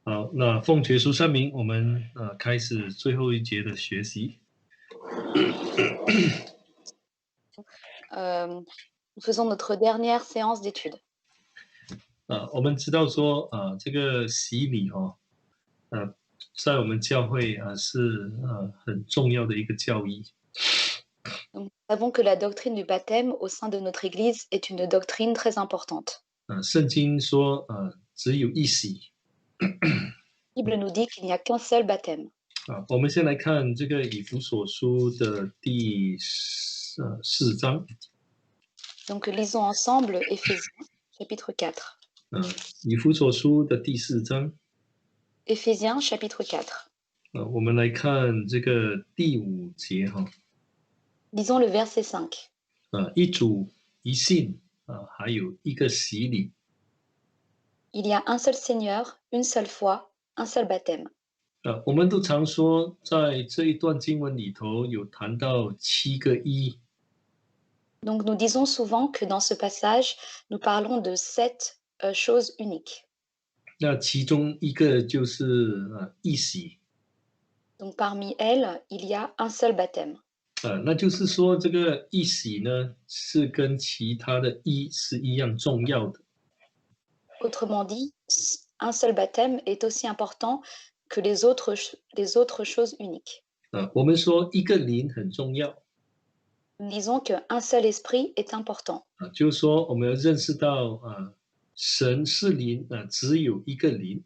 好，那奉耶稣圣名，我们开始最后一节的学习。Nous faisons notre dernière séance d'études. 我们知道说这个洗礼在我们教会是很重要的一个教义。Donc, nous savons que la doctrine du baptême au sein de notre Église est une doctrine très importante. 圣经说只有一洗。La Bible nous dit qu'il n'y a qu'un seul baptême. 我们先来看这个以弗所书的第4章。Donc, lisons ensemble Éphésiens, chapitre 4. 以弗所书的第4章。Éphésiens, chapitre 4. 我们来看这个第5节哈。Lisons le verset 5. 一主一信还有一个洗礼。Il y a un seul Seigneur, une seule foi, un seul baptême. 我们都常说，在这一段经文里头有谈到7个一。Donc, nous disons souvent que dans ce passage, nous parlons de 7 choses uniques. 那其中一个就是一洗。Donc, parmi elles, il y a un seul baptême. 那就是说，这个一洗呢，是跟其他的一是一样重要的。Autrement dit, un seul baptême est aussi important que les autres choses uniques. 我们说一个灵很重要。Nous disons qu'un seul esprit est important. 就是说我们要认识到神是灵只有一个灵。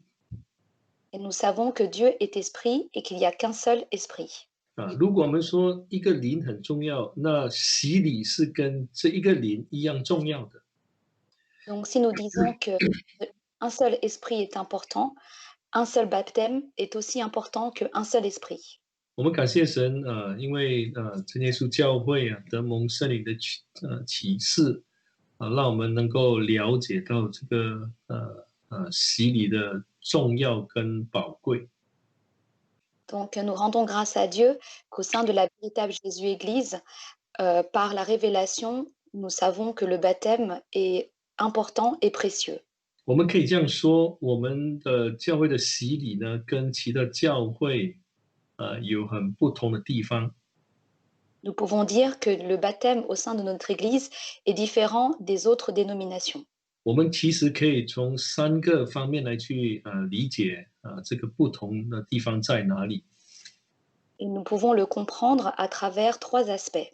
Et nous savons que Dieu est esprit et qu'il n'y a qu'un seul esprit. 如果我们说一个灵很重要，那洗礼是跟这一个灵一样重要的。Donc si nous disons qu'un seul esprit est important, un seul baptême est aussi important qu'un seul esprit. 我们感谢神因为真耶稣教会得蒙圣灵的启示让我们能够了解到这个洗礼的重要跟宝贵。Donc nous rendons grâce à Dieu qu'au sein de la véritable Jésus Église, par la révélation, nous savons que le baptême est important et précieux. 我们可以这样说，我们的教会的洗礼呢，跟其他教会有很不同的地方。Nous pouvons dire que le baptême au sein de notre Église est différent des autres dénominations. 我们其实可以从3个方面来去理解这个不同的地方在哪里。Et nous pouvons le comprendre à travers 3 aspects.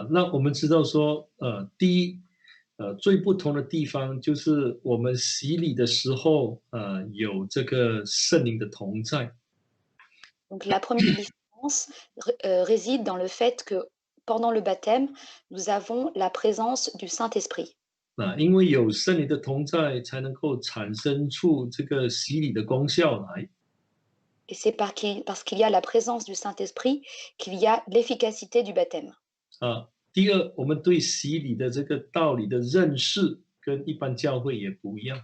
那我们知道说第一最不同的地方就是我们洗礼的时候有这个圣灵的同在。Donc la première différence réside dans le fait que pendant le baptême, nous avons la présence du Saint-Esprit. 因为有圣灵的同在，才能够产生出这个洗礼的功效来。Et c'est parce qu'il y a la présence du Saint-Esprit qu'il y a l'efficacité du baptême. 第二，我们对洗礼的这个道理的认识跟一般教会也不一样。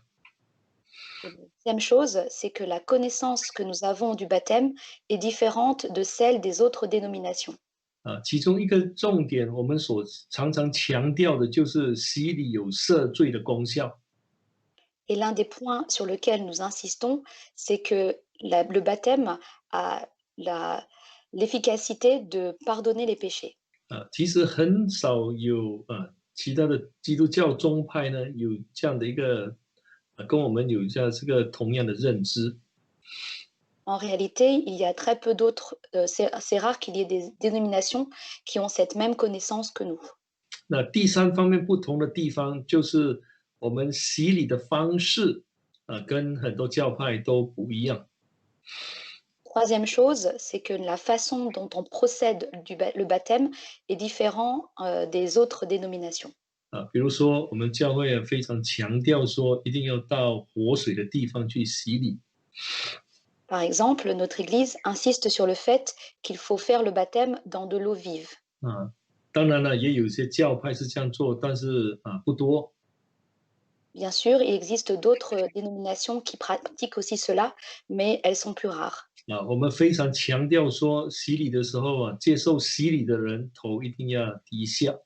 Et la deuxième chose, c'est que la connaissance que nous avons du baptême est différente de celle des autres dénominations. 其中一个重点，我们所常常强调的就是洗礼有赦罪的功效。Et l'un des points sur lequel nous insistons, c'est que le baptême a l'efficacité de pardonner les péchés. 其实很少有其他的基督教宗派呢有这样的一个跟我们有这个同样的认知。En réalité, il y a très peu d'autres, c'est rare qu'il y ait des dénominations qui ont cette même connaissance que nous. 那第3方面不同的地方就是我们洗礼的方式跟很多教派都不一样。Troisième chose, c'est que la façon dont on procède le baptême est différent des autres dénominations. 比如说我们教会非常强调说一定要到活水的地方去洗礼。Par exemple, notre Église insiste sur le fait qu'il faut faire le baptême dans de l'eau vive. 当然了，也有些教派是这样做，但是不多。Bien sûr, il existe d'autres dénominations qui pratiquent aussi cela, mais elles sont plus rares. 我们非常强调说，洗礼的时候接受洗礼的人头一定要低下。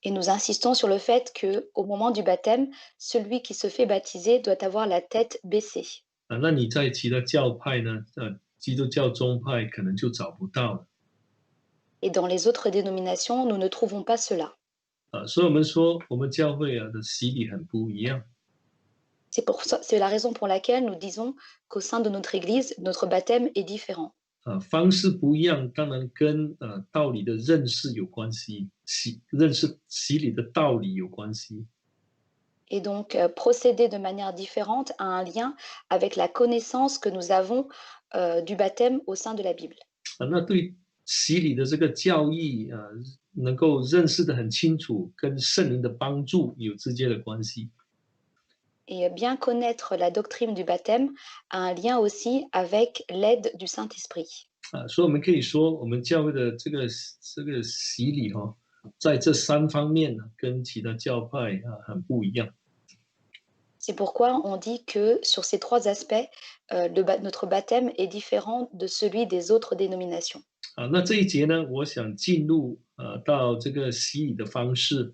Et nous insistons sur le fait qu'au moment du baptême, celui qui se fait baptiser doit avoir la tête baissée. 那你在其他教派呢，基督教宗派可能就找不到了。Et dans les autres dénominations, nous ne trouvons pas cela. 所以我们说我们教会的洗礼很不一样。C'est la raison pour laquelle nous disons qu'au sein de notre Église, notre baptême est différent. 方式不一样，当然跟道理的认识有关系，认识洗礼的道理有关系。Et donc, procéder de manière différente a un lien avec la connaissance que nous avons du baptême au sein de la Bible. 那对洗礼的这个教义能够认识的很清楚，跟圣灵的帮助有直接的关系。Et bien connaître la doctrine du baptême a un lien aussi avec l'aide du Saint-Esprit. 所以我们可以说，我们教会的这个洗礼在这3方面跟其他教派很不一样。C'est pourquoi on dit que sur ces 3 aspects, notre baptême est différent de celui des autres dénominations. 那这一节呢，我想进入到这个洗礼的方式，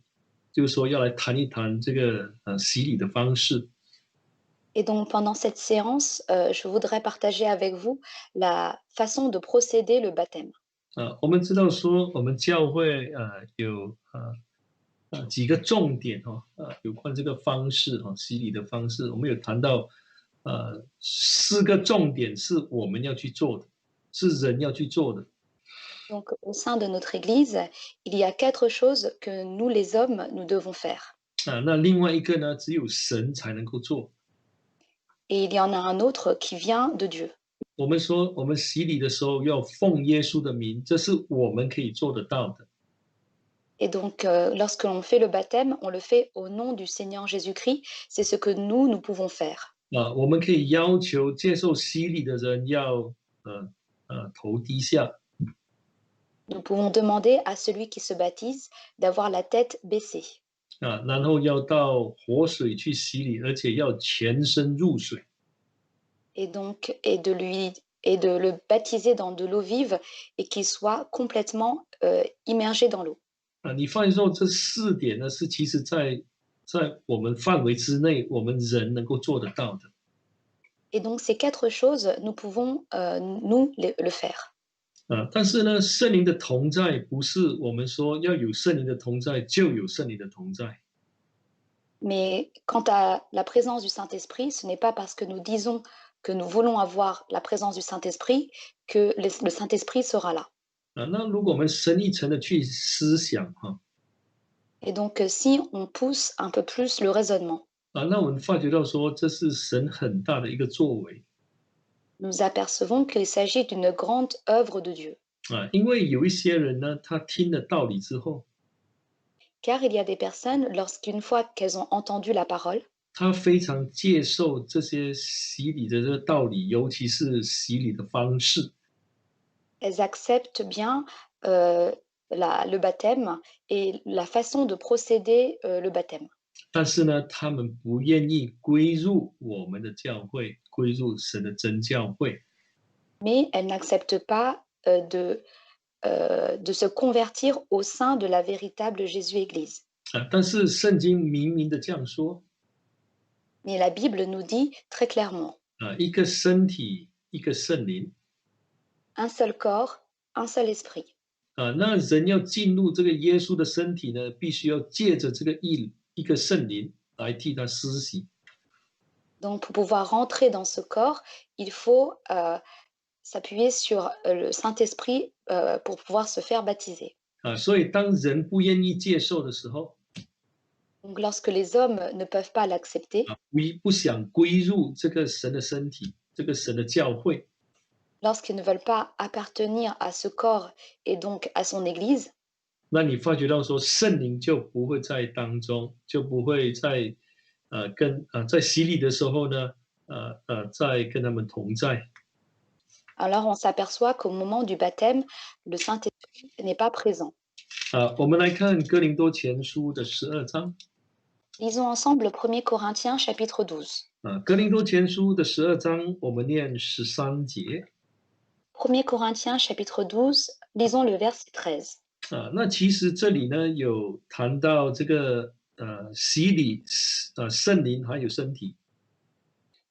就是说要来谈一谈这个洗礼的方式。Et donc pendant cette séance, je voudrais partager avec vous la façon de procéder le baptême. 我们知道说我们教会有几个重点有关这个方式洗礼的方式，我们有谈到4个重点是我们要去做的，是人要去做的。Donc au sein de notre Église, il y a 4 choses que nous les hommes, nous devons faire. 那另外一个呢，只有神才能够做。Et il y en a un autre qui vient de Dieu. 我们说我们洗礼的时候要奉耶稣的名，这是我们可以做得到的。Et donc, lorsque l'on fait le baptême, on le fait au nom du Seigneur Jésus-Christ. C'est ce que nous pouvons faire. 我们可以要求接受洗礼的人要头低下。Nous pouvons demander à celui qui se baptise d'avoir la tête baissée 然后要到活水去洗礼，而且要全身入水。et donc et de le baptiser dans de l'eau vive et qu'il soit complètement immergé dans l'eau. 你发现说这4点呢，是其实在我们范围之内，我们人能够做得到的。Et donc ces 4 choses, nous pouvons le faire. 但是呢，圣灵的同在不是我们说要有圣灵的同在就有圣灵的同在。Mais quant à la présence du Saint-Esprit, ce n'est pas parce que nous disons que nous voulons avoir la présence du Saint-Esprit que le Saint-Esprit sera là. 那如果我们深一层的去思想Et donc, si on pousse un peu plus le raisonnement, 那我们发觉到说这是神很大的一个作为。nous apercevons qu'il s'agit d'une grande œuvre de Dieu. 因为有一些人呢，他听了道理之后， Car il y a des personnes, lorsqu'une fois qu'elles ont entendu la parole, 他非常接受这些洗礼的这个道理，尤其是洗礼的方式。elles acceptent bien le baptême et la façon de procéder le baptême. 但是呢，他们不愿意归入我们的教会，归入神的真教会。Mais elles n'acceptent pas de se convertir au sein de la véritable Jésus-Église. 但是圣经明明的这样说。Mais la Bible nous dit très clairement, 一个身体，一个圣灵。un seul corps, un seul esprit. 那人要进入这个耶稣的身体呢，必须要借着这个一个圣灵来替他施洗。Donc, pour pouvoir rentrer dans ce corps, il faut s'appuyer sur le Saint-Esprit pour pouvoir se faire baptiser. 所以当人不愿意接受的时候， Donc, lorsque les hommes ne peuvent pas l'accepter, 不想归入这个神的身体，这个神的教会， lorsqu'ils ne veulent pas appartenir à ce corps et donc à son Église, 那你发觉到说圣灵就不会在当中，就不会在在洗礼的时候呢，在跟他们同在。alors on s'aperçoit qu'au moment du baptême, le Saint-Esprit n'est pas présent. 我们来看哥林多前书的12章。 Lisons ensemble 1 Corinthiens chapitre 12. 哥林多前书的12章，我们念13节。 1 Corinthiens chapitre 12, lisons le verset 13. 那其实这里呢有谈到这个洗礼，圣灵还有身体。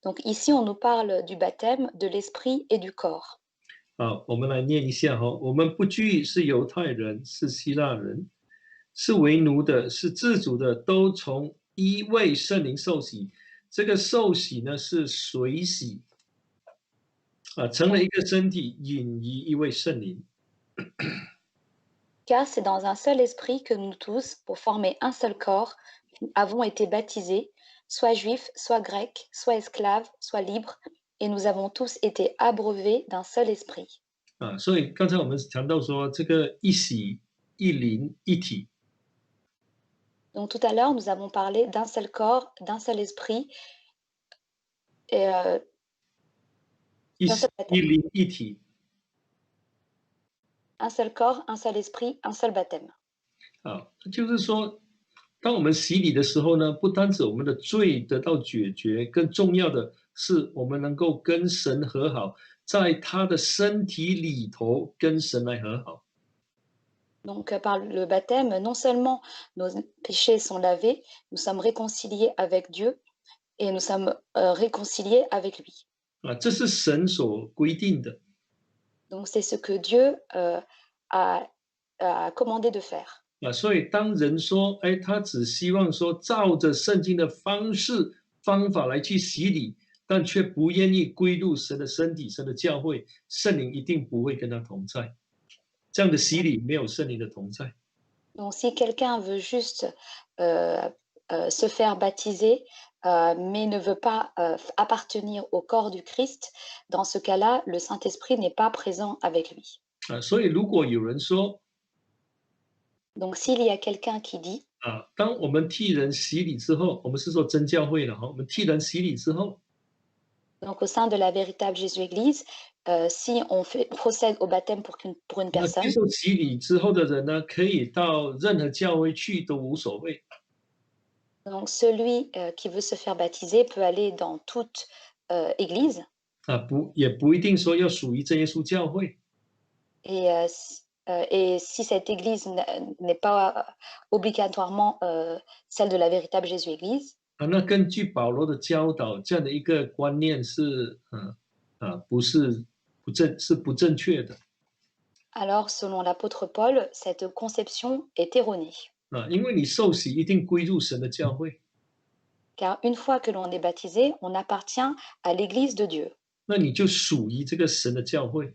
Donc ici, on nous parle du baptême, de l'esprit et du corps. 好，我们来念一下哈。我们不拘是犹太人，是希腊人，是为奴的，是自主的，都从一位圣灵受洗。这个受洗呢是水洗成了一个身体，引于一位圣灵。Car c'est dans un seul esprit que nous tous, pour former un seul corps, avons été baptisés, soit juifs, soit grecs, soit esclaves, soit libres, et nous avons tous été abreuvés d'un seul esprit. 所以刚才我们谈到说，这个一洗、一灵、一体 Donc tout à l'heure, nous avons parlé d'un seul corps, d'un seul esprit et 一 d'un 洗 seul 一 baptême. 灵一体 Un seul corps, un seul esprit, un seul baptême. 就是说，当我们洗礼的时候呢，不单指我们的罪得到解决，更重要的是我们能够跟神和好，在他的身体里头跟神来和好。Donc par le baptême, non seulement nos péchés sont lavés, nous sommes réconciliés avec Dieu et nous sommes réconciliés avec lui. 这是神所规定的。Donc c'est ce que Dieu a, a commandé de faire. 所以当人说，哎，他只希望说照着圣经的方法来去洗礼，但却不愿意归入神的身体、神的教会，圣灵一定不会跟他同在。这样的洗礼没有圣灵的同在。Donc si quelqu'un veut juste se faire baptiser, mais ne veut pas appartenir au corps du Christ, dans ce cas-là, le Saint-Esprit n'est pas présent avec lui. 所以如果有人说，Donc s'il y a quelqu'un qui dit, 当我们替人洗礼之后，我们是说真教会了哈，我们替人洗礼之后， donc au sein de la véritable Jésus-Église, si on procède au baptême pour une 那接 personne, 受洗礼之后的人呢，可以到任何教会去都无所谓。donc celui qui veut se faire baptiser peut aller dans toute église 也不一定说要属于真耶稣教会。 et si cette église n'est pas obligatoirement celle de la véritable Jésus-Église, 那根据保罗的教导，这样的一个观念是不正确的 alors selon l'apôtre Paul, cette conception est erronée. 因为你受洗一定归入神的教会， Car une fois que l'on est baptisé, on appartient à l'église de Dieu 那你就属于这个神的教会，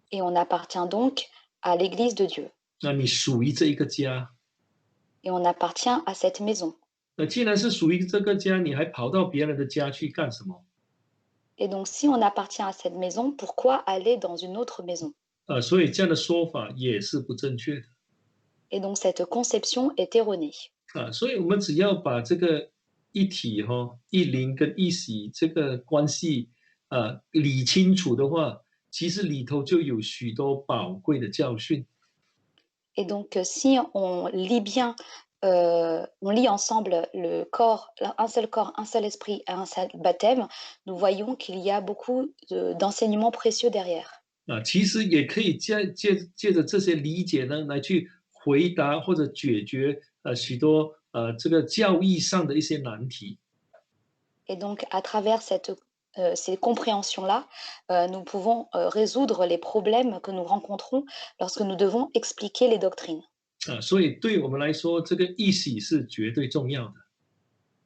et on appartient donc à l'église de Dieu 那你属于这一个家。 et on appartient à cette maison. 那既然是属于这个家，你还跑到别人的家去干什么？ Et donc si on appartient à cette maison, pourquoi aller dans une autre maison? 所以这样的说法也是不正确的 Et donc cette conception est erronée. 所以我们只要把这个一体一灵跟一洗这个关系理清楚的话，其实里头就有许多宝贵的教训。 Et donc si on lit bien, on lit ensemble le corps, un seul corps, un seul esprit, un seul baptême, nous voyons qu'il y a beaucoup d'enseignements précieux derrière. 其实也可以借着这些理解呢，来去回答或者解决许多这个教义上的一些难题。 Et donc à travers ces compréhensions-là, nous pouvons résoudre les problèmes que nous rencontrons lorsque nous devons expliquer les doctrines. 所以对我们来说，这个一洗是绝对重要的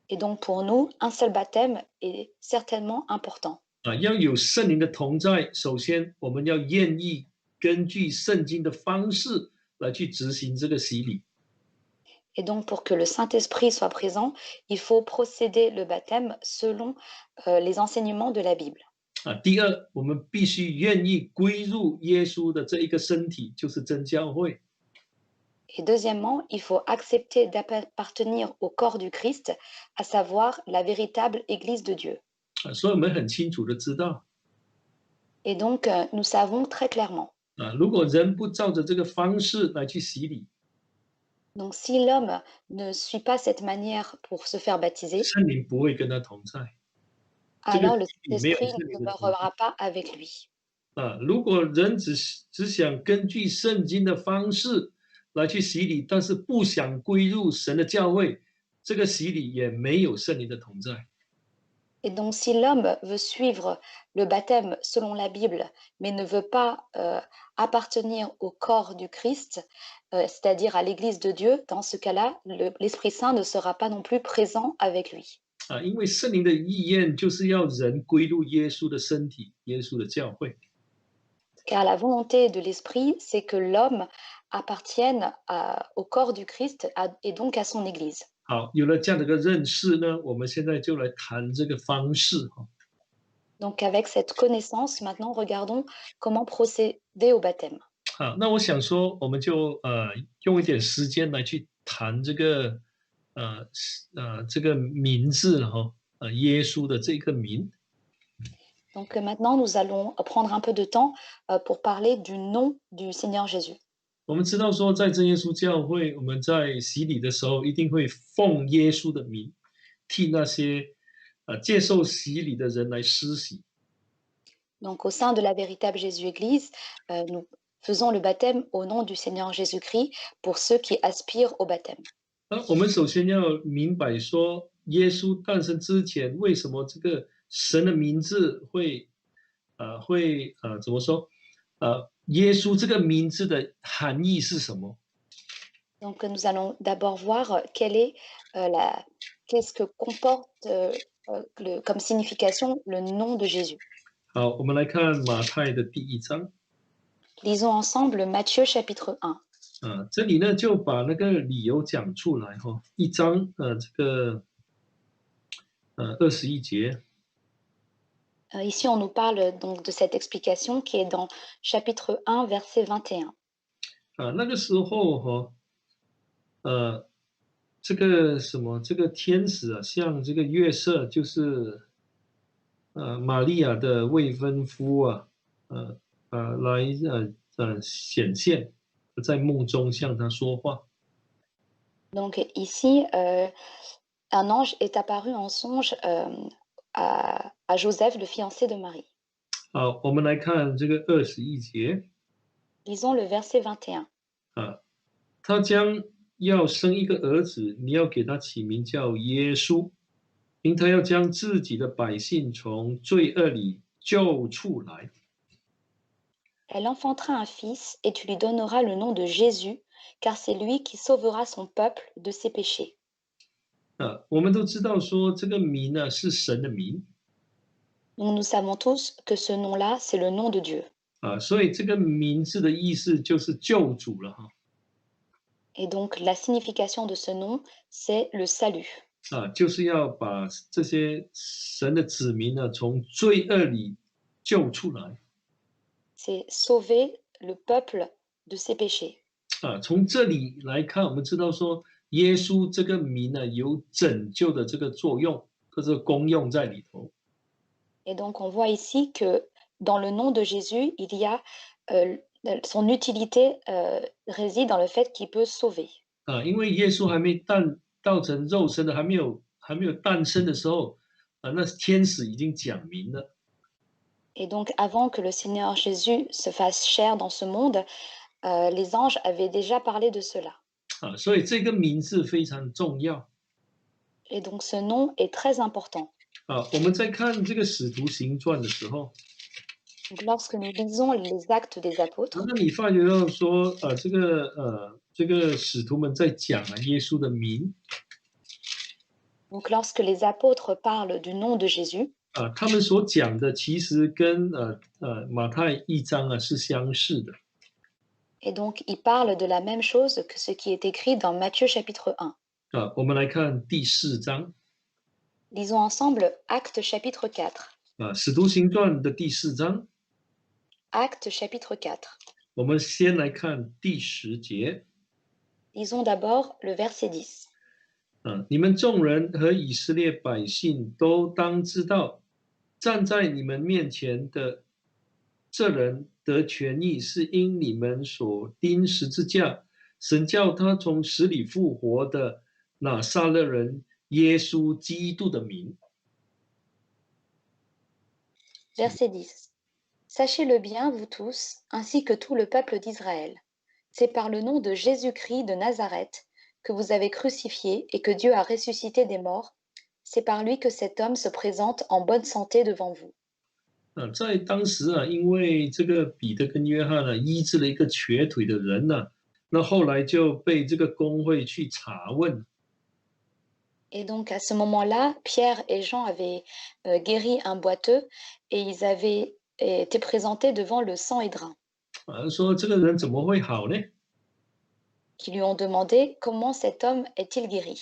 Et donc pour nous, un seul baptême est certainement important. 要有圣灵的同在，首先我们要愿意根据圣经的方式来去执行这个洗礼。 Et donc pour que le Saint-Esprit soit présent, il faut procéder le baptême selon les enseignements de la Bible. 第二，我们必须愿意归入耶稣的这一个身体，就是真教会。 Et deuxièmement, il faut accepter d'appartenir au corps du Christ, à savoir la véritable Église de Dieu. 所以我们很清楚的知道 Et donc nous savons très clairement. 如果人不照着这个方式来去洗礼， Donc si l'homme ne suit pas cette manière pour se faire baptiser, 圣灵不会跟他同在。 alors le 里没有 Saint-Esprit 圣 ne 灵的同在 demeurera pas avec lui. 如果人只想根据圣经的方式来去洗礼，但是不想归入神的教会，这个洗礼也没有圣灵的同在。Et donc, si l'homme veut suivre le baptême selon la Bible, mais ne veut pas appartenir au corps du Christ, c'est-à-dire à l'Église de Dieu, dans ce cas-là, l'Esprit Saint ne sera pas non plus présent avec lui. 因为圣灵的意愿就是要人归入耶稣的身体，耶稣的教会。Car la volonté de l'Esprit, c'est que l'homme appartienne au corps du Christ et donc à son Église. 好，有了这样的一个认识呢，我们现在就来谈这个方式哈。Donc avec cette connaissance, maintenant regardons comment procéder au baptême. 好，那我想说，我们就用一点时间来去谈这个这个名字了哈，耶稣的这个名。Donc maintenant, nous allons prendre un peu de temps pour parler du nom du Seigneur Jésus. 我们知道说，在真耶稣教会，我们在洗礼的时候，一定会奉耶稣的名，替那些接受洗礼的人来施洗。Donc au sein de la véritable Jésus-Église, nous faisons le baptême au nom du Seigneur Jésus-Christ pour ceux qui aspirent au baptême. 我们首先要明白说，耶稣诞生之前，为什么这个神的名字会怎么说？耶稣这个名字的含义是什么？ Donc nous allons d'abord voir qu'est-ce que comporte comme signification le nom de Jésus. 好，我们来看马太的第1章。 Lisons ensemble Matthieu chapitre 1. 这里呢就把那个理由讲出来哈。1章这个21节。Ici, on nous parle donc de cette explication qui est dans chapitre 1, verset 21. 那个时候哈，这个什么，这个天使啊，像这个约瑟，就是玛利亚的未婚夫啊，来显现，在梦中向他说话。 Donc ici, un ange est apparu en songe à Joseph, le fiancé de Marie. 好，我们来看这个21节。 Lisons le verset 21. 他将要生一个儿子，你要给他起名叫耶稣，因他要将自己的百姓从罪恶里救出来。 Elle enfantera un fils et tu lui donneras le nom de Jésus, car c'est lui qui sauvera son peuple de ses péchés. 我们都知道说这个名呢是神的名。 Donc nous savons tous que ce nom-là, c'est le nom de Dieu. 所以这个名字的意思就是救主了哈。 Et donc la signification de ce nom, c'est le salut. 就是要把这些神的子民呢从罪恶里救出来。 C'est sauver le peuple de ses péchés. 从这里来看，我们知道说耶稣这个名呢有拯救的这个作用，这个功用在里头。 Et donc on voit ici que dans le nom de Jésus, il y a son utilité réside dans le fait qu'il peut sauver. 因为耶稣还没道成肉身的，还没有诞生的时候，那天使已经讲明了。 Et donc avant que le Seigneur Jésus se fasse chair dans ce monde, les anges avaient déjà parlé de cela. 所以这个名字非常重要。 Et donc ce nom est très important. 我们在看这个使徒行传的时候， Donc lorsque nous lisons les actes des apôtres, 那你发觉到说，这个使徒们在讲耶稣的名。 donc lorsque les apôtres parlent du nom de Jésus, 他们所讲的其实跟马太1章是相似的。 et donc ils parlent de la même chose que ce qui est écrit dans Matthieu chapitre 1. 我们来看第4章。 Lisons ensemble Actes chapitre 4. 使徒行传的第4章。 Actes chapitre 4. 我们先来看第10节。 Lisons d'abord le verset 10. 你们众人和以色列百姓都当知道，站在你们面前的这人得痊愈，是因你们所钉十字架，神叫他从死里复活的拿撒勒人耶稣基督的名。 Verset 10. Sachez-le bien, vous tous, ainsi que tout le peuple d'Israël. C'est par le nom de Jésus-Christ de Nazareth que vous avez crucifié et que Dieu a ressuscité des morts, c'est par lui que cet homme se présente en bonne santé devant vous. 在当时啊，因为这个彼得跟约翰呢医治了一个瘸腿的人呢，那后来就被这个公会去查问。Et donc à ce moment-là, Pierre et Jean avaient guéri un boiteux et ils avaient été présentés devant le Sanhédrin, 说这个人怎么会好呢？qui lui ont demandé comment cet homme est-il guéri.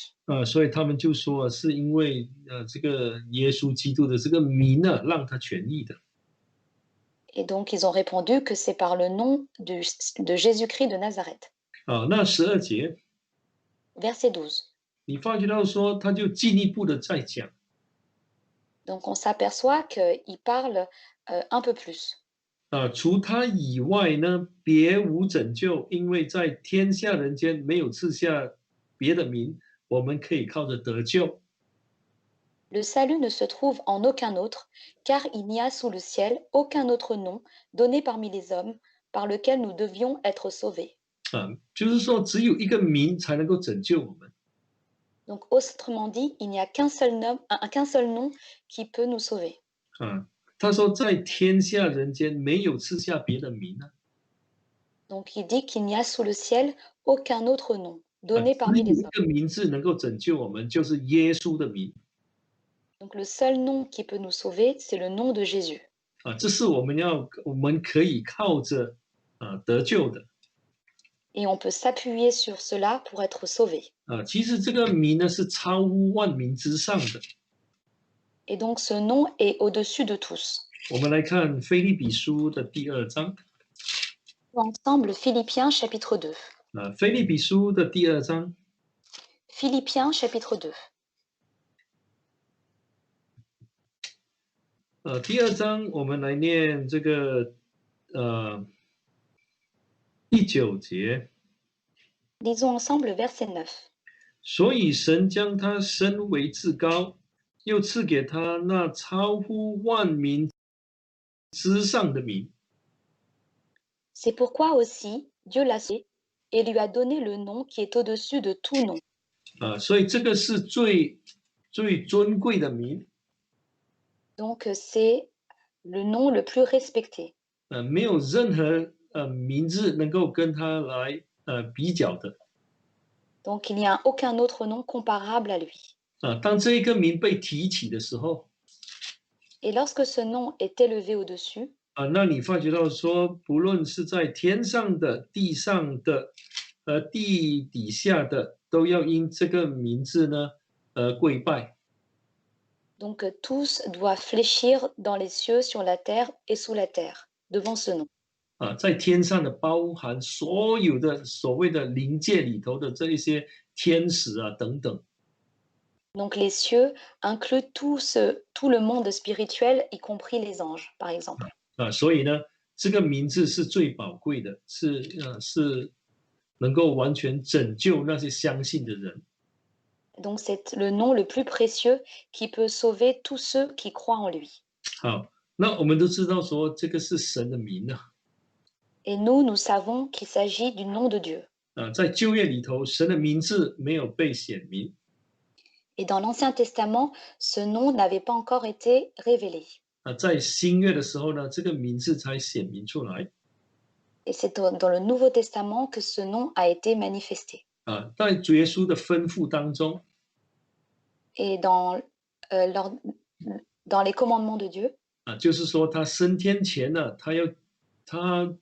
所以他们就说是因为这个耶稣基督的这个名呢，让他痊愈的。Et donc ils ont répondu que c'est par le nom de Jésus-Christ de Nazareth. 那12节，Verset 12. 你发觉到说，他就进一步的在讲， Donc on s'aperçoit qu'il parle un peu plus. 除他以外呢，别无拯救，因为在天下人间没有赐下别的名，我们可以靠着得救。 Le salut ne se trouve en aucun autre, car il n'y a sous le ciel aucun autre nom donné parmi les hommes par lequel nous devions être sauvés. 就是说只有一个名才能够拯救我们。 Donc autrement dit, il n'y a qu'un seul nom qui peut nous sauver. 他说在天下人间没有赐下别的名呢。 Donc il dit qu'il n'y a sous le ciel aucun autre nom donné parmi les 只有一 hommes. 个名字能够拯救我们，就是耶稣的名。 Donc le seul nom qui peut nous sauver, c'est le nom de Jésus. 这是我们可以靠着得救的。 Et on peut s'appuyer sur cela pour être sauvé. 其实这个名呢是超乎万民之上的。 Et donc ce nom est au-dessus de tous. 我们来看腓立比书的第2章。 Ensemble, Philippiens chapitre 2. 腓立比书的第2章。 Philippiens chapitre 2. 第2章我们来念这个第9节。 Lisons ensemble verset 9. 所以神将他升为至高，又赐给他那超乎万民之上的名。 C'est pourquoi aussi Dieu l'a sauvé et lui a donné le nom qui est au-dessus de tout nom. 所以这个是最尊贵的名。 Donc c'est le nom le plus respecté. 没有任何名字能够跟他来比较的。 Donc il n'y a aucun autre nom comparable à lui. 当这一个名被提起的时候， Et lorsque ce nom est élevé au-dessus, 那你发觉到说，不论是在天上的、地上的、地底下的，都要因这个名字呢跪拜。 donc tous doivent fléchir dans les cieux, sur la terre et sous la terre, devant ce nom. 在天上的包含所有的所谓的灵界里头的这一些天使等等。 Donc les cieux incluent tout le monde spirituel, y compris les anges, par exemple. 所以呢，这个名字是最宝贵的，是能够完全拯救那些相信的人。 Donc c'est le nom le plus précieux qui peut sauver tous ceux qui croient en lui. 好，那我们都知道说这个是神的名啊。 Et nous savons qu'il s'agit du nom de Dieu. 在旧约里头，神的名字没有被显明。 Et dans l'Ancien Testament, ce nom n'avait pas encore été révélé. 在新约的时候呢，这个名字才显明出来。 Et c'est dans le Nouveau Testament que ce nom a été manifesté. 在主耶稣的吩咐当中， Et dans les commandements de Dieu, 就是说他升天前呢，他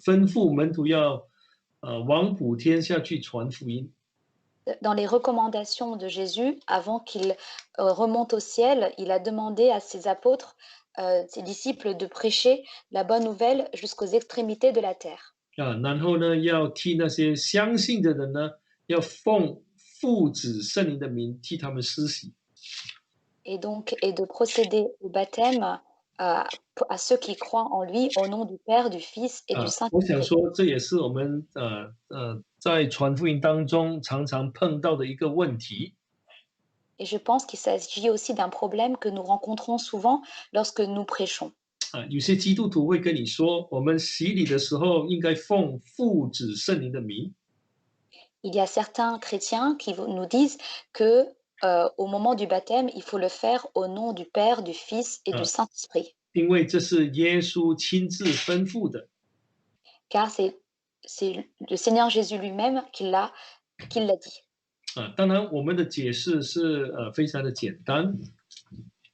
吩咐门徒要往普天下去传福音。 dans les recommandations de Jésus, avant qu'il remonte au ciel, il a demandé à ses apôtres, ses disciples, de prêcher la bonne nouvelle jusqu'aux extrémités de la terre. 然后呢，要替那些相信的人呢，要奉父子圣灵的名替他们施洗。 Et de procéder au baptême à ceux qui croient en lui au nom du Père, du Fils et du 我想 Saint-Esprit. 说，这也是我们在传福音当中常常碰到的一个问题。 Et je pense qu'il s'agit aussi d'un problème que nous rencontrons souvent lorsque nous prêchons. 有些基督徒会跟你说，我们洗礼的时候应该奉父子圣灵的名。 Il y a certains chrétiens qui nous disent que au moment du baptême, il faut le faire au nom du Père, du Fils et du 啊，Saint-Esprit, 因为这是耶稣亲自吩咐的 car c'est le Seigneur Jésus lui-même qui l'a dit. 啊。当然，我们的解释是非常的简单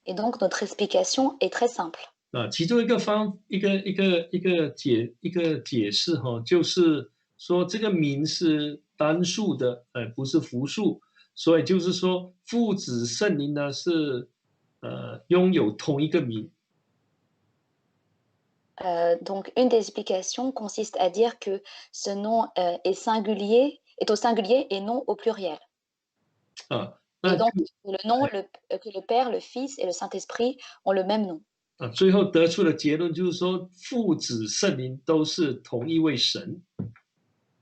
Et donc notre explication est très simple. 啊。其中一个解释哈，就是说这个名是单数的，不是复数，所以就是说父子圣灵呢是拥有同一个名 Donc une des explications consiste à dire que ce nom, est au singulier et non au pluriel. 啊。那 Et 就 donc le nom, que le Père, le Fils et le Saint-Esprit ont le même nom. 最后得出的结论就是说，父子圣灵都是同一位神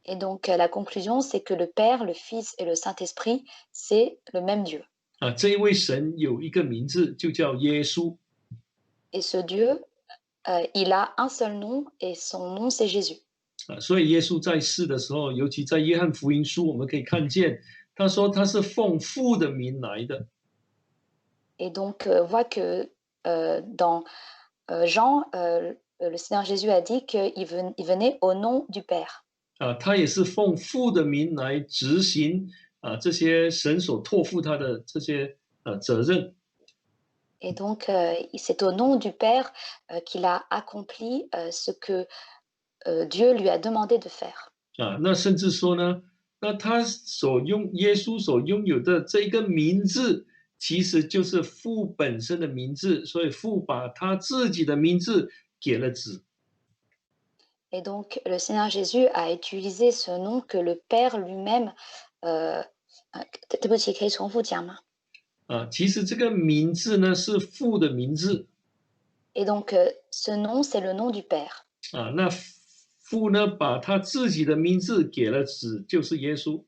Et donc la conclusion, c'est que le Père, le Fils et le Saint-Esprit, c'est le même Dieu. 啊。这一位神有一个名字，就叫耶稣 Et ce Dieu, il a un seul nom et son nom, c'est Jésus. 啊。所以耶稣在世的时候，尤其在约翰福音书，我们可以看见，他说他是奉父的名来的 Et donc on voit que dans Jean, le Seigneur Jésus a dit qu'il venait au nom du Père. 啊，他也是奉父的名来执行这些神所托付他的这些责任 Et donc c'est au nom du Père qu'il a accompli ce que Dieu lui a demandé de faire. 啊。那甚至说呢，那耶稣所拥有的这个名字，其实就是父本身的名字，所以父把他自己的名字给了子 Et donc le Seigneur Jésus a utilisé ce nom que le Père lui-même 对不起，可以重复讲吗？啊。其实这个名字呢是父的名字 Et donc ce nom, c'est le nom du Père. 啊。那父呢把他自己的名字给了子，就是耶稣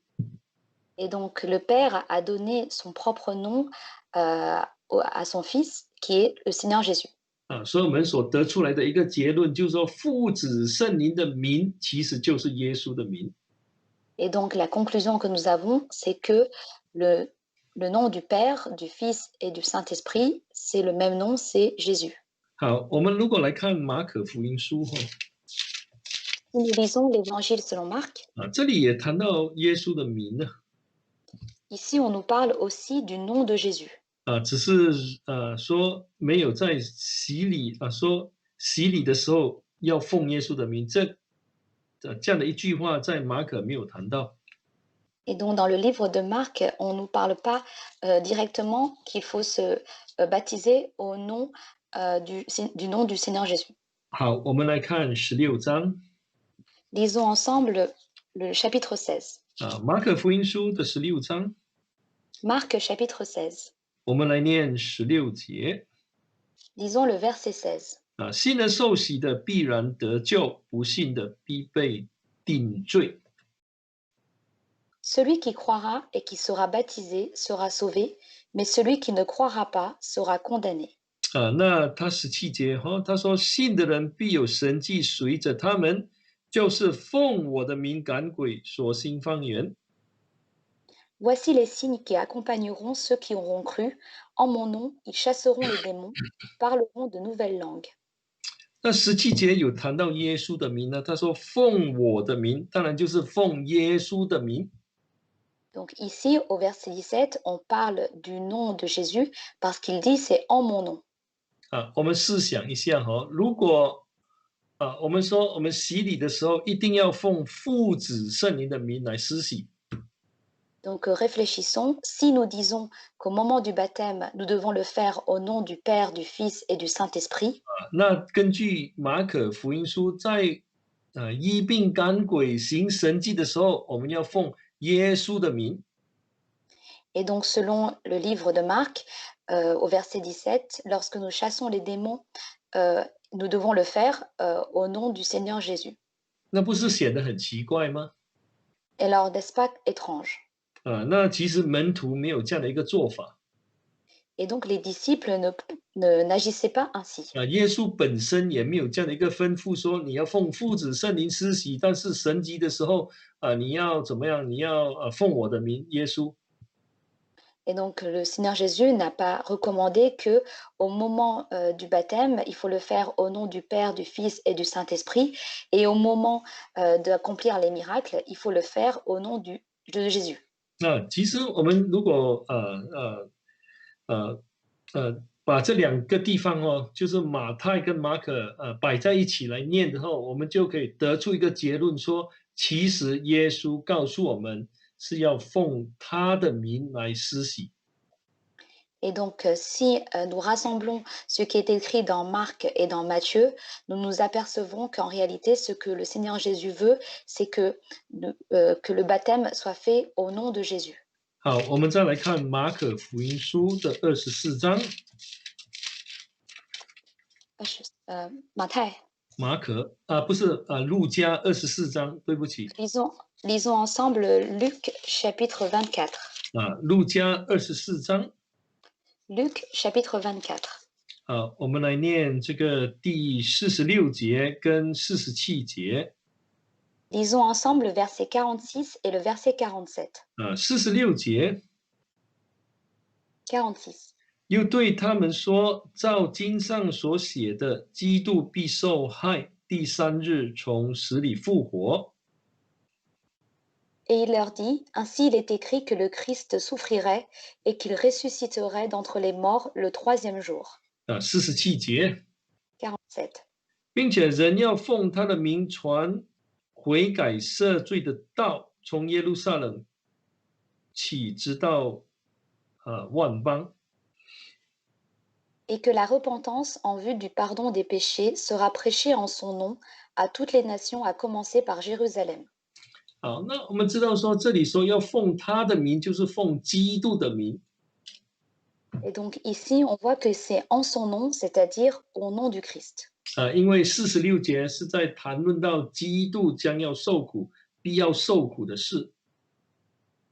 Et donc le Père a donné son propre nom à son Fils, qui est le Seigneur Jésus. 啊。所以我们所得出来的一个结论就是说，父子圣灵的名其实就是耶稣的名 Et donc la conclusion que nous avons, c'est que le, le nom du Père, du Fils et du Saint-Esprit, c'est le même nom, c'est Jésus. 好，我们如果来看马可福音书哈 Si nous lisons l'Évangile selon Marc, 啊，这里也谈到耶稣的名呢 ici on nous parle aussi du nom de Jésus. 啊，只是说没有在洗礼说洗礼的时候要奉耶稣的名，这样的一句话在马可没有谈到 Et donc dans le livre de Marc, on ne nous parle pas directement qu'il faut se baptiser au nom du nom du Seigneur Jésus. 好，我们来看16章 Lisons ensemble le chapitre 16. 啊，马可福音书的16章， Marc chapitre 16. 我们来念16节 Lisons le verset 16. 啊，信了受洗的必然得救，不信的必被定罪。 Celui qui croira et qui sera baptisé sera sauvé, mais celui qui ne croira pas sera condamné. 那他17节哈，他说信的人必有神迹随着他们，就是奉我的名赶鬼，说新方言。 Voici les signes qui accompagneront ceux qui auront cru. En mon nom, ils chasseront les démons, parleront de nouvelles langues. 那17节有谈到耶稣的名呢，他说奉我的名，当然就是奉耶稣的名。 Donc ici, au verset 17, on parle du nom de Jésus parce qu'il dit c'est en mon nom. 我们试想一下哈，如果我们说我们洗礼的时候一定要奉父子圣灵的名来施洗， Donc réfléchissons, si nous disons qu'au moment du baptême, nous devons le faire au nom du Père, du Fils et du Saint-Esprit, 那根据马可福音书在医病赶鬼行神迹的时候，我们要奉耶稣的名。 et donc selon le livre de Marc, au verset 17, lorsque nous chassons les démons, nous devons le faire au nom du Seigneur Jésus. 那不是显得很奇怪吗？ Et alors, n'est-ce pas étrange? 那其实门徒没有这样的一个做法。 Et donc les disciples n'agissaient pas ainsi. 耶稣本身也没有这样的一个吩咐，说你要奉父子圣灵施洗，但是神迹的时候你要怎么样？你要奉我的名，耶稣。Et donc, le Seigneur Jésus n'a pas recommandé que, au moment du baptême, il faut le faire au nom du Père, du Fils et du Saint-Esprit, et au moment d'accomplir les miracles, il faut le faire au nom de Jésus. 其实我们如果把这两个地方哦，就是马太跟马可摆在一起来念之后，我们就可以得出一个结论说，其实耶稣告诉我们是要奉他的名来施洗。 Et donc, si nous rassemblons ce qui est écrit dans Marc et dans Matthieu, nous nous apercevons qu'en réalité, ce que le Seigneur Jésus veut, c'est que le baptême soit fait au nom de Jésus. 好，我们再来看马可福音书的24章。马太，马可不是路加24章，对不起。lisons ensemble Luc chapitre 24. 路加24章。Luc chapitre 24. 我们来念这个第46节跟47节。Lisons ensemble le verset 46 et le verset 47. 46节。46. 又对他们说，照经上所写的，基督必受害，第3日从死里复活。Et il leur dit, ainsi il est écrit que le Christ souffrirait et qu'il ressusciterait d'entre les morts le 3e jour. 47节。47. 并且人要奉他的名传悔改赦罪的道，从耶路撒冷起，直到万邦。Et que la repentance en vue du pardon des péchés sera prêchée en son nom à toutes les nations, à commencer par Jérusalem. 好，那我们知道说，这里说要奉他的名，就是奉基督的名。 Et donc ici, on voit que c'est en son nom, c'est-à-dire au nom du Christ. 因为46节是在谈论到基督将要受苦、必要受苦的事。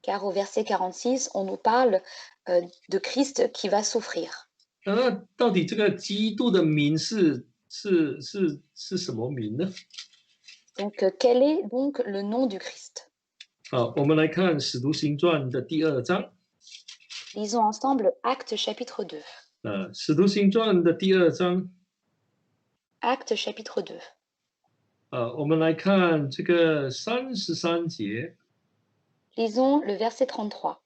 Car au verset 46, on nous parle de Christ qui va souffrir. 那到底这个基督的名是什么名呢？ Donc quel est donc le nom du Christ? 好，我们来看《使徒行传》的第2章。 Lisons ensemble Actes chapitre 2. 使徒行传的第2章。 Actes chapitre 2. 我们来看这个33节。 Lisons le verset 33.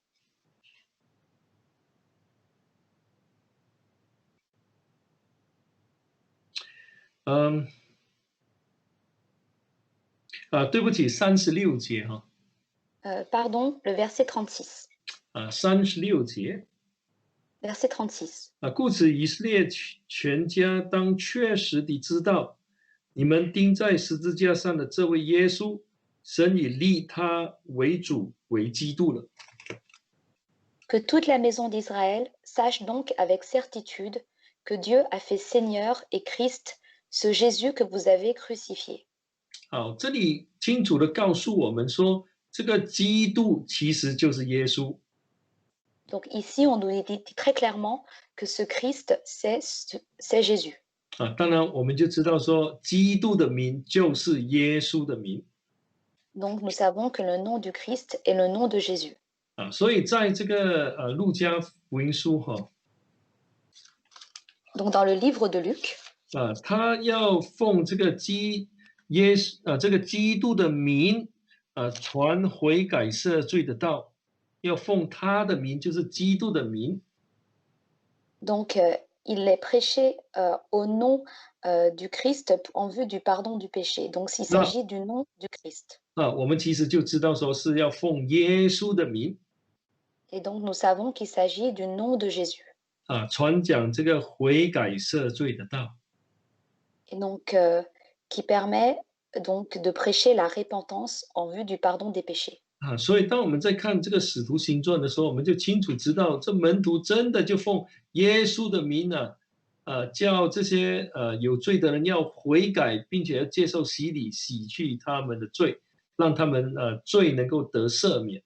对不起，36节哈。Pardon, le verset 36. 36节。 Verset 36. 故此以色列全家当确实地知道，你们钉在十字架上的这位耶稣，神已立他为主为基督了。 Que toute la maison d'Israël sache donc avec certitude que Dieu a fait Seigneur et Christ, ce Jésus que vous avez crucifié. 好，这里清楚地告诉我们说，这个基督其实就是耶稣。 Donc ici, on nous dit très clairement que ce Christ, c'est Jésus. 当然我们就知道说，基督的名就是耶稣的名。 Donc nous savons que le nom du Christ est le nom de Jésus. 所以在这个路加福音书Donc dans le livre de Luc, 他要奉这个这个基督的名传悔改赦罪的道，要奉他的名，就是基督的名。 donc il est prêché au nom du Christ en vue du pardon du péché. Donc il s'agit du nom du Christ. 我们其实就知道说是要奉耶稣的名。 Et donc nous savons qu'il s'agit du nom de Jésus. 传讲这个悔改赦罪的道。 Et donc qui permet donc de prêcher la repentance en vue du pardon des péchés. 所以当我们在看这个使徒行传的时候，我们就清楚知道，这门徒真的就奉耶稣的名叫这些有罪的人要悔改，并且要接受洗礼，洗去他们的罪，让他们罪能够得赦免。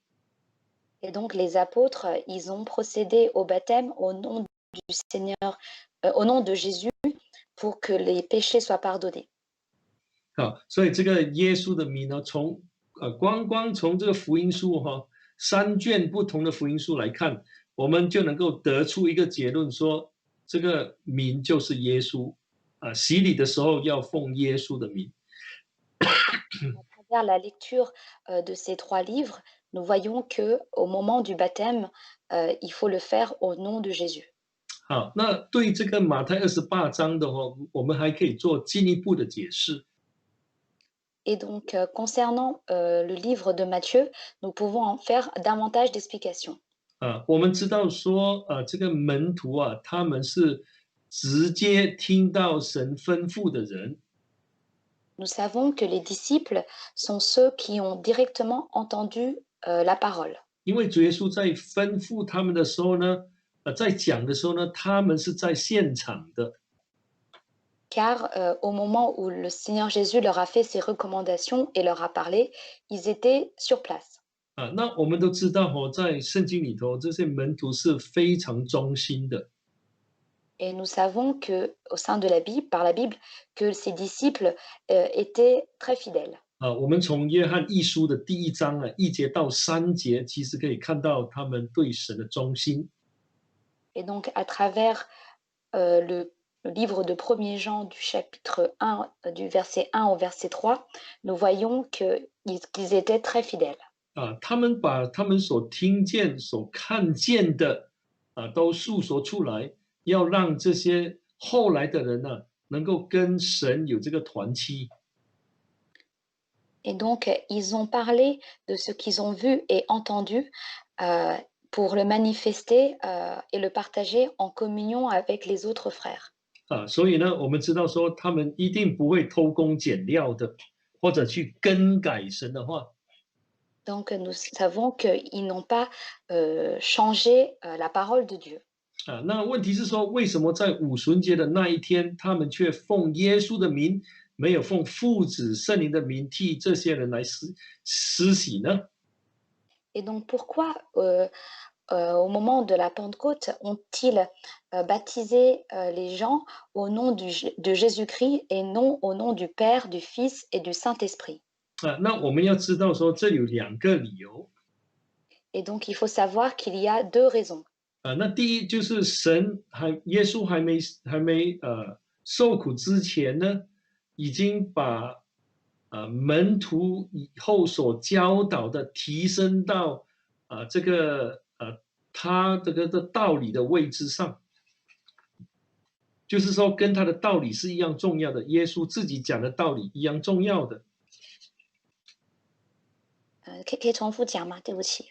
Et donc les apôtres, ils ont procédé au baptême au nom du Seigneur, au nom de Jésus, pour que les péchés soient pardonnés. 好，所以这个耶稣的名呢，光从这个福音书3卷不同的福音书来看，我们就能够得出一个结论说，这个名就是耶稣洗礼的时候要奉耶稣的名。À travers la lecture de ces trois livres, nous voyons que au moment du baptême, il faut le faire au nom de Jésus. 好，那对这个马太28章的话，我们还可以做进一步的解释。Et donc, concernant le livre de Matthieu, nous pouvons en faire davantage d'explications. 我们知道说，这个门徒他们是直接听到神吩咐的人， Nous savons que les disciples sont ceux qui ont directement entendu la parole. 因为主耶稣在吩咐他们的时候呢，在讲的时候呢，他们是在现场的。Car au moment où le Seigneur Jésus leur a fait ses recommandations et leur a parlé, ils étaient sur place. 那我们都知道在圣经里头，这些门徒是非常忠心的。 Et nous savons que, au sein de la Bible, par la Bible, que ces disciples étaient très fidèles. 我们从约翰一书的第1章1节到3节，其实可以看到他们对神的忠心。 Et donc, à travers le livre de 1er Jean du chapitre 1, du verset 1 au verset 3, nous voyons qu'ils étaient très fidèles. 他们把他们所听见、所看见的都诉说出来，要让这些后来的人呢，能够跟神有这个团契。 Et donc, ils ont parlé de ce qu'ils ont vu et entendu pour le manifester et le partager en communion avec les autres frères. 所以呢，我们知道说他们一定不会偷工减料的，或者去更改神的话。 Donc, nous savons qu'ils n'ont pas changé la parole de Dieu. 那问题是说，为什么在五旬节的那一天，他们却奉耶稣的名，没有奉父子圣灵的名替这些人来施洗呢？ Et donc, pourquoi au moment de la Pentecôte ont-ils baptisé les gens au nom de Jésus-Christ et non au nom du Père, du Fils et du Saint-Esprit? 那我们要知道说，这有2个理由。 Et donc, il faut savoir qu'il y a 2 raisons. 那第一就是耶稣还没受苦之前呢，已经把门徒以后所教导的提升到这个他这个的道理的位置上，就是说跟他的道理是一样重要的，耶稣自己讲的道理一样重要的。可以重复讲吗？对不起。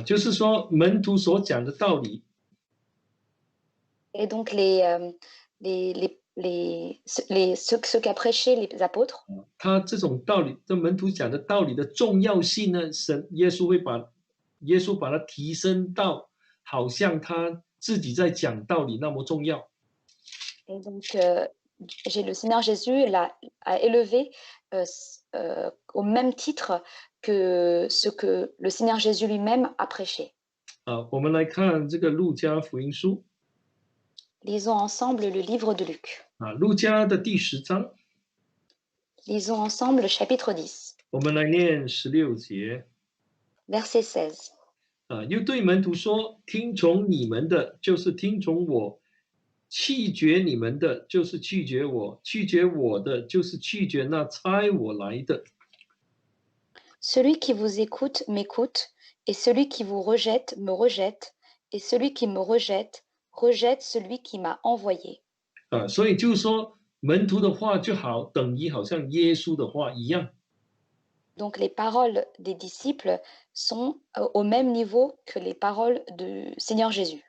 就是说门徒所讲的道理。 Et donc ce qu'a prêché les apôtres. 他这种道理，这门徒讲的道理的重要性呢，耶稣把它提升到好像他自己在讲道理那么重要。 Et donc le Seigneur Jésus a élevé au même titre que ce que le Seigneur Jésus lui-même a prêché. 我们来看这个路加福音书。 Lisons ensemble le livre de Luc. 路加的第10章。 Lisons ensemble le chapitre 10. 我们来念16节。 Verset 16. 又对门徒说：“听从你们的，就是听从我；弃绝你们的，就是拒绝我；拒绝我的，就是拒绝那差我来的。” Celui qui vous écoute m'écoute, et celui qui vous rejette me rejette, et celui qui me rejette rejette celui qui m'a envoyé. 所以就是说，门徒的话就等于好像耶稣的话一样。 Donc les paroles des disciples sont au même niveau que les paroles du Seigneur Jésus.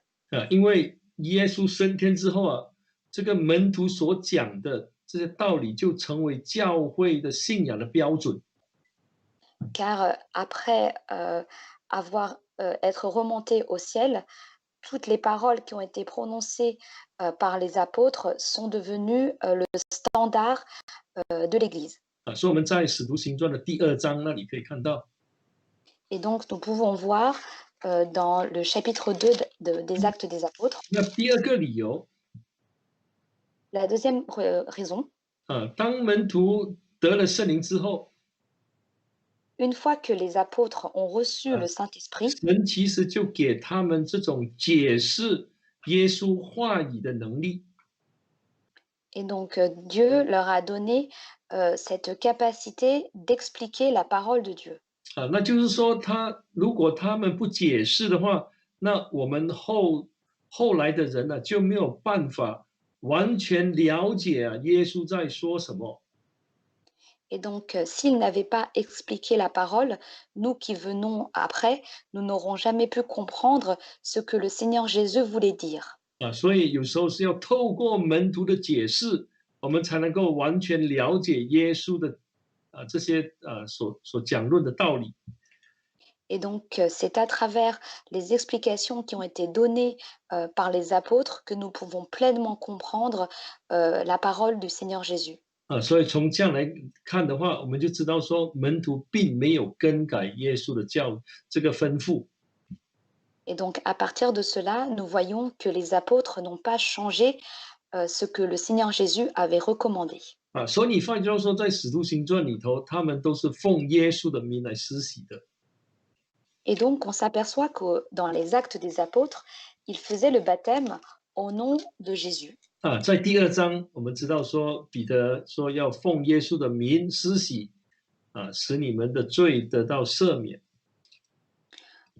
因为耶稣升天之后这个门徒所讲的这些道理就成为教会的信仰的标准。 Car après être remonté au ciel, toutes les paroles qui ont été prononcées par les apôtres sont devenues le standard de l'Église. 所以我们在使徒行传的第2章那里可以看到。 Et donc nous pouvons voir dans le chapitre 2 des Actes des Apôtres. 那第2个理由。 La deuxième raison. 当门徒得了圣灵之后。une fois que les apôtres ont reçu 啊，le Saint-Esprit, 神其实就给他们这种解释耶稣话语的能力。et donc Dieu leur a donné cette capacité d'expliquer la parole de Dieu. 啊，那就是说如果他们不解释的话，那我们后来的人呢，就没有办法完全了解耶稣在说什么。Et donc, s'ils n'avaient pas expliqué la parole, nous qui venons après, nous n'aurons jamais pu comprendre ce que le Seigneur Jésus voulait dire. 啊，所以有时候是要透过门徒的解释，我们才能够完全了解耶稣的这些所讲论的道理。Et donc, c'est à travers les explications qui ont été données par les apôtres que nous pouvons pleinement comprendre la parole du Seigneur Jésus. 啊，所以从这样来看的话，我们就知道说门徒并没有更改耶稣的这个吩咐。Et donc, à partir de cela, nous voyons que les apôtres n'ont pas changé ce que le Seigneur Jésus avait recommandé. 啊，所以你发觉说，在《使徒行传》里头，他们都是奉耶稣的名来施洗的。Et donc, on s'aperçoit que dans les actes des apôtres, ils faisaient le baptême au nom de Jésus. 啊，在第2章，我们知道说，彼得说要奉耶稣的名施洗，使你们的罪得到赦免。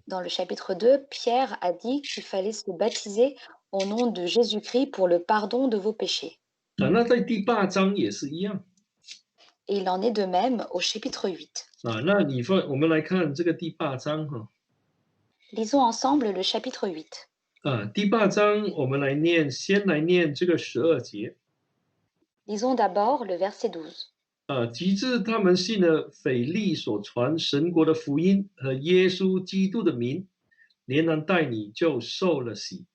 Dans le chapitre 2, Pierre a dit qu'il fallait se baptiser au nom de Jésus-Christ pour le pardon de vos péchés. 啊，那在第8章也是一样。Et il en est de même au chapitre 8. 啊，那我们来看这个第8章哈。Lisons ensemble le chapitre 8. 啊，第8章我们先来念这个12节。Lisons d'abord le verset 12. 啊，及至他们信了腓力所传神国的福音和耶稣基督的名，连人带你就受了洗。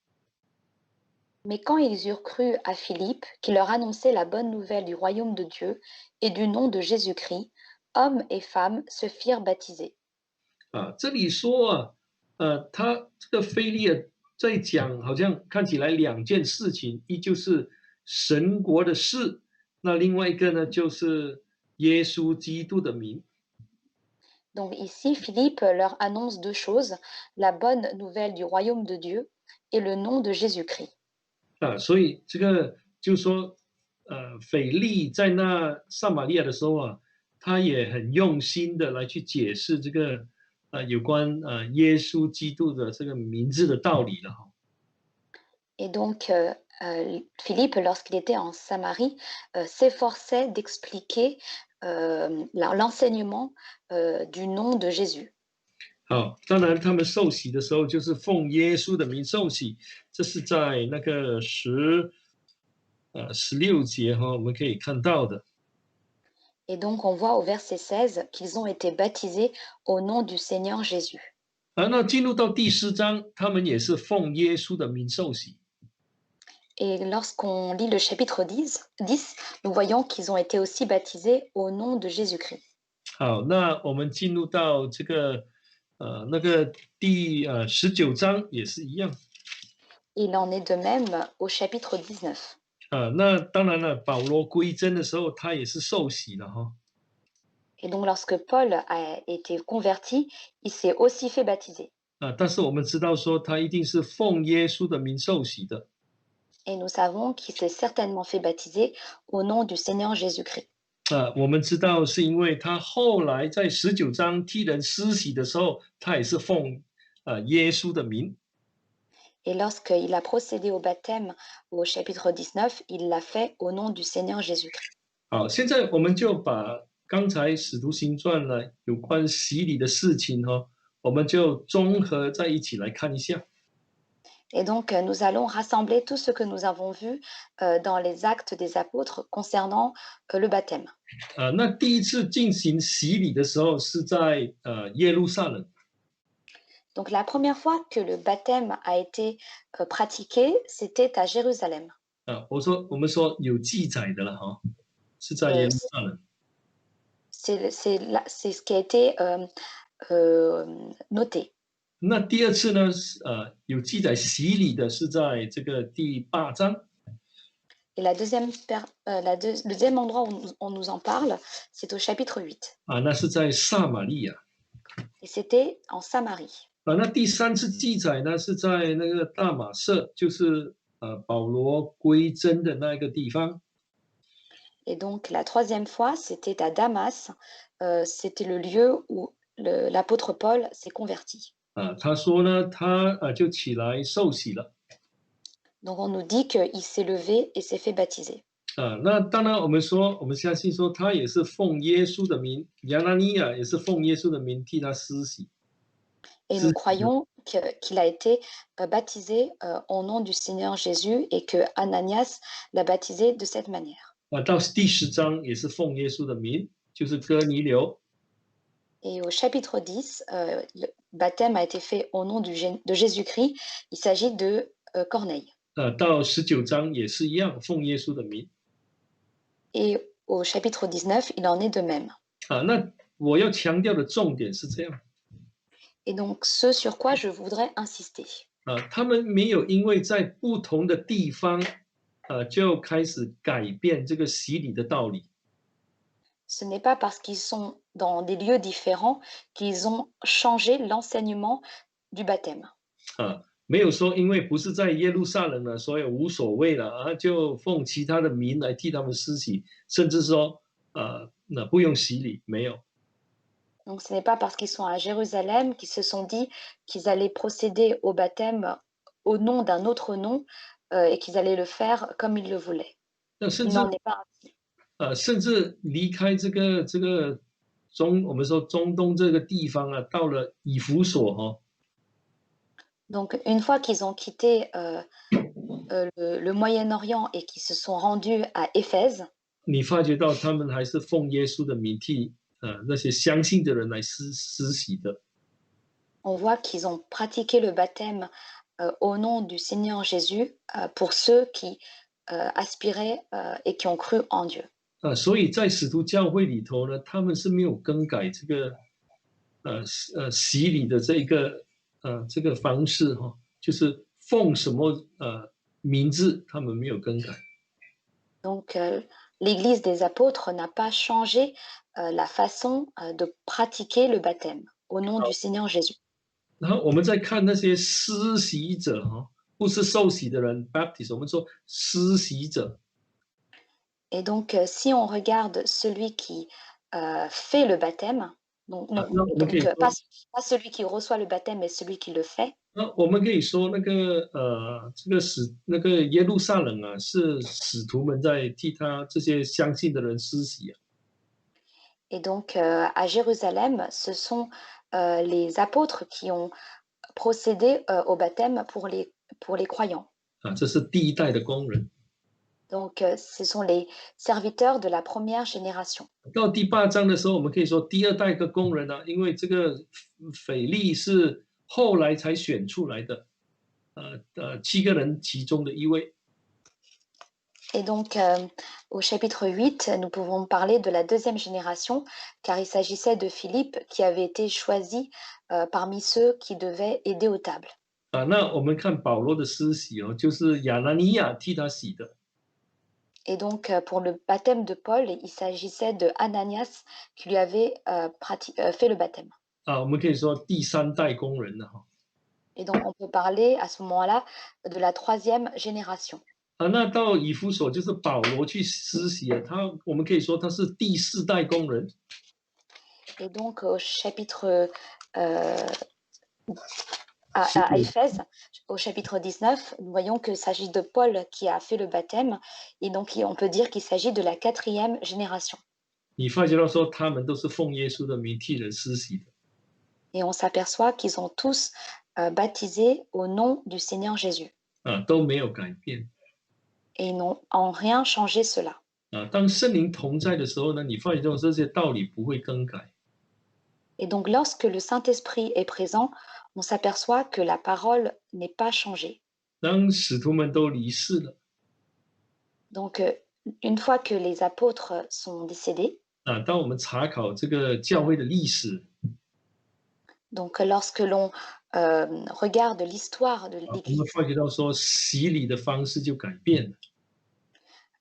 Mais quand ils eurent cru à Philippe, qui leur annonçait la bonne nouvelle du royaume de Dieu et du nom de Jésus-Christ, hommes et femmes se firent baptiser. 啊，这里说他这个腓力在讲，好像看起来2件事情，一就是神国的事，那另外一个呢就是耶稣基督的名。 Donc ici, Philippe leur annonce deux choses, la bonne nouvelle du royaume de Dieu et le nom de Jésus-Christ. 啊，所以这个就是说，腓力在那撒玛利亚的时候啊，他也很用心的来去解释这个有关耶稣基督的这个名字的道理了哈。 Et donc, Philippe, lorsqu'il était en Samarie, s'efforçait d'expliquer l'enseignement du nom de Jésus. 好，当然他们受洗的时候就是奉耶稣的名受洗，这是在那个16节哈，我们可以看到的。 Et donc, on voit au verset 16 qu'ils ont été baptisés au nom du Seigneur Jésus. 那进入到第4章，他们也是奉耶稣的名受洗。 Et lorsqu'on lit le chapitre 10, nous voyons qu'ils ont été aussi baptisés au nom de Jésus-Christ. 好，那我们进入到这个那个第19章也是一样。 Il en est de même au chapitre 19. 那当然了，保罗归真的时候，他也是受洗了哈。 Et donc, lorsque Paul a été converti, il s'est aussi fait baptiser. 但是我们知道说，他一定是奉耶稣的名受洗的。 Et nous savons qu'il s'est certainement fait baptiser au nom du Seigneur Jésus-Christ. 我们知道是因为他后来在19章替人施洗的时候，他也是奉耶稣的名。 Et lorsqu'il a procédé au baptême au chapitre 19, il l'a fait au nom du Seigneur Jésus-Christ. 好，现在我们就把刚才使徒行传呢有关洗礼的事情我们就综合在一起来看一下。 Et donc, nous allons rassembler tout ce que nous avons vu dans les actes des apôtres concernant le baptême. 那第一次进行洗礼的时候是在耶路撒冷。 Donc, la première fois que le baptême a été pratiqué, c'était à Jérusalem. 我们说有记载的了哈，是在耶路撒冷。 C'est ce qui a été noté. 那第二次呢，有记载洗礼的是在这个第8章。Et le deuxième endroit où on nous en parle, c'est au chapitre 8. 啊，那是在撒玛利亚。Et c'était en Samarie. 啊，那第三次记载呢是在那个大马色，就是保罗归真的那个地方。 Et donc la troisième fois, c'était à Damas. C'était le lieu où l'apôtre Paul s'est converti. 啊，他说呢，他就起来受洗了。 Donc on nous dit qu'il s'est levé et s'est fait baptiser. 啊，那当然我们说，我们相信说他也是奉耶稣的名，亚拿尼亚也是奉耶稣的名替他施洗。 Et nous croyons qu'il a été baptisé au nom du Seigneur Jésus et que Ananias l'a baptisé de cette manière. 啊，到第10章也是奉耶稣的名，就是哥尼流。 Et au chapitre 10, le baptême a été fait au nom de Jésus-Christ. Il s'agit de Corneille. 到19章也是一样，奉耶稣的名。 Et au chapitre 19, il en est de même. 啊，那我要强调的重点是这样。 Et donc, ce sur quoi je voudrais insister. 他们没有因为在不同的地方，就开始改变这个洗礼的道理。 Ce n'est pas parce qu'ils sont dans des lieux différents qu'ils ont changé l'enseignement du baptême. 没有说因为不是在耶路撒冷了，所以无所谓了就奉其他的名来替他们施洗，甚至说那不用洗礼，没有。 Donc, ce n'est pas parce qu'ils sont à Jérusalem qu'ils se sont dit qu'ils allaient procéder au baptême au nom d'un autre nom et qu'ils allaient le faire comme ils le voulaient. Il n'en est pas ainsi. 甚至离开这个我们说中东这个地方到了以弗所Donc, une fois qu'ils ont quitté le Moyen-Orient et qu'ils se sont rendus à Éphèse, 你发觉到他们还是奉耶稣的名替那些相信的人来施洗的。 on voit qu'ils ont pratiqué le baptême au nom du Seigneur Jésus pour ceux qui aspiraient et qui ont cru en Dieu. 所以在使徒教会里头呢，他们是没有更改这个洗礼的这个方式就是奉什么名字，他们没有更改。 Donc, l'Église des apôtres n'a pas changé la façon de pratiquer le baptême au nom du Seigneur Jésus. 然后我们再看那些施洗者不是受洗的人 ，Baptist， 我们说施洗者。 Et donc, si on regarde celui qui fait le baptême, donc, pas celui qui reçoit le baptême, mais celui qui le fait. 那我们可以说那个耶路撒冷是使徒们在替他这些相信的人施洗。 Et donc, à Jérusalem, ce sont les apôtres qui ont procédé au baptême pour les croyants. 这是第一代的工人。 Donc, ce sont les serviteurs de la première génération. 到第8章的时候，我们可以说第2代的工人因为这个腓力是后来才选出来的，7个人其中的一位。 Et donc, au chapitre 8, nous pouvons parler de la deuxième génération, car il s'agissait de Philippe qui avait été choisi parmi ceux qui devaient aider aux tables. 那我们看保罗的施洗就是亚拿尼亚替他洗的。 Et donc, pour le baptême de Paul, il s'agissait de Ananias qui lui avait fait le baptême. 我们可以说第3代工人了 Et donc, on peut parler à ce moment-là de la troisième génération. 那到以弗所就是保罗去施洗我们可以说他是第4代工人。 Et donc, au chapitre à Éphèse, au chapitre 19, nous voyons qu'il s'agit de Paul qui a fait le baptême, et donc on peut dire qu'il s'agit de la 4e génération. 你发觉到说他们都是奉耶稣的名替人施洗的。 Et on s'aperçoit qu'ils ont tous baptisé au nom du Seigneur Jésus. 都没有改变。 Et ils n'ont en rien changé cela. 当圣灵同在的时候呢，你发觉到这些道理不会更改。 Et donc, lorsque le Saint-Esprit est présent, on s'aperçoit que la parole n'est pas changée. 当使徒们都离世了， Donc, une fois que les apôtres sont décédés, 当我们查考这个教会的历史， donc lorsque l'on regarde l'histoire de 我们 l'Église, 发觉到说洗礼的方式就改变了。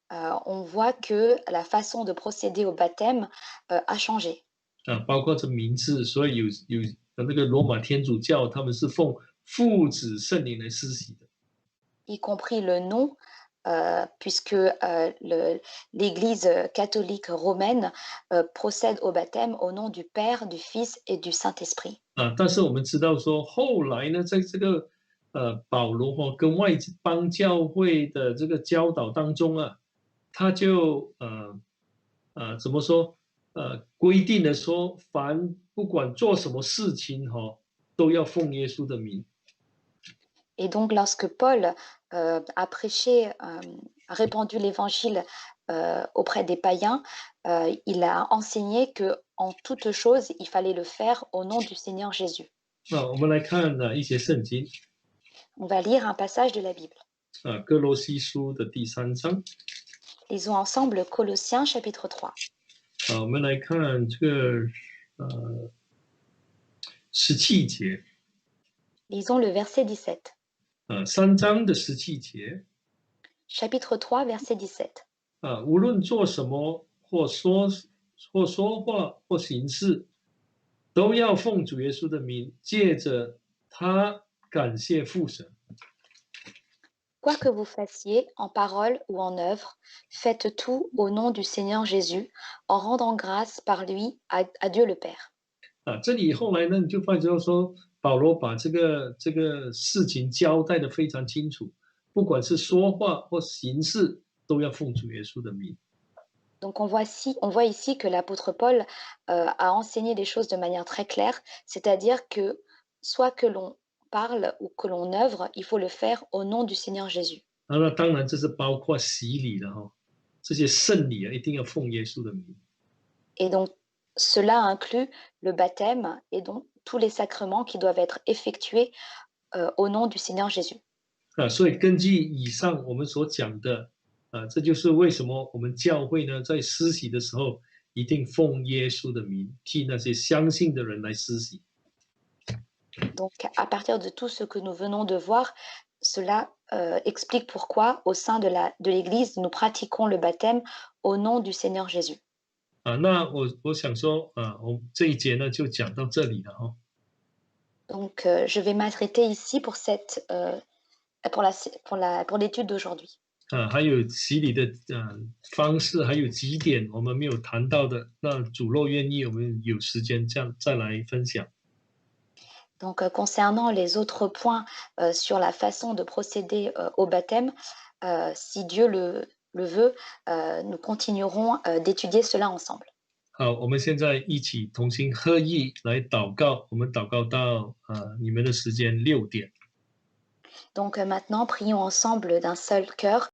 on voit que la façon de procéder au baptême a changé, 包括这名字，所以那个罗马天主教他们是奉父子圣灵来施洗的。y compris le nom, puisque l'Église catholique romaine procède au baptême au nom du Père, du Fils et du Saint-Esprit. 但是我们知道说，后来呢，在这个保罗跟外邦教会的这个教导当中啊，他就怎么说规定了说，凡不管做什么事情都要奉耶稣的名。Et donc, lorsque Paul a prêché, a répandu l'évangile auprès des païens, il a enseigné que en toute chose, il fallait le faire au nom du Seigneur Jésus. 我们来看一些圣经 On va lire un passage de la Bible. 哥罗西书的第3章 Lisons ensemble Colossiens chapitre 3. 我们来看这个17节 Lisons le verset 17. 3章的17节 Chapitre 3, verset 17. 无论做什么或说话或行事，都要奉主耶稣的名，借着他感谢父神。 Quoi que vous fassiez, en parole ou en œuvre, faites tout au nom du Seigneur Jésus, en rendant grâce par lui à Dieu le Père. 这里后来呢，你就发觉说，保罗把这个事情交代的非常清楚，不管是说话或行事，都要奉主耶稣的名。 Donc on voit ici que l'apôtre Paul a enseigné les choses de manière très claire, c'est-à-dire que soit que l'on parle ou que l'on œuvre, il faut le faire au nom du Seigneur Jésus. 那当然这是包括洗礼的这些圣礼一定要奉耶稣的名。 Et donc cela inclut le baptême et donc tous les sacrements qui doivent être effectués au nom du Seigneur Jésus. 所以根据以上我们所讲的这就是为什么我们教会呢在施洗的时候一定奉耶稣的名，替那些相信的人来施洗。 Donc, à partir de tout ce que nous venons de voir, cela explique pourquoi, au sein de l'Église, nous pratiquons le baptême au nom du Seigneur Jésus. 那我想说我这一节呢就讲到这里了Donc, je vais m'arrêter ici pour l'étude d'aujourd'hui. 还有洗礼的方式，还有几点我们没有谈到的，那主若愿意，我们有时间这样再来分享。 Donc, concernant les autres points sur la façon de procéder au baptême, si Dieu le veut, nous continuerons d'étudier cela ensemble. 好，我们现在一起同心合意来祷告，我们祷告到你们的时间6点。 Donc maintenant, prions ensemble d'un seul cœur.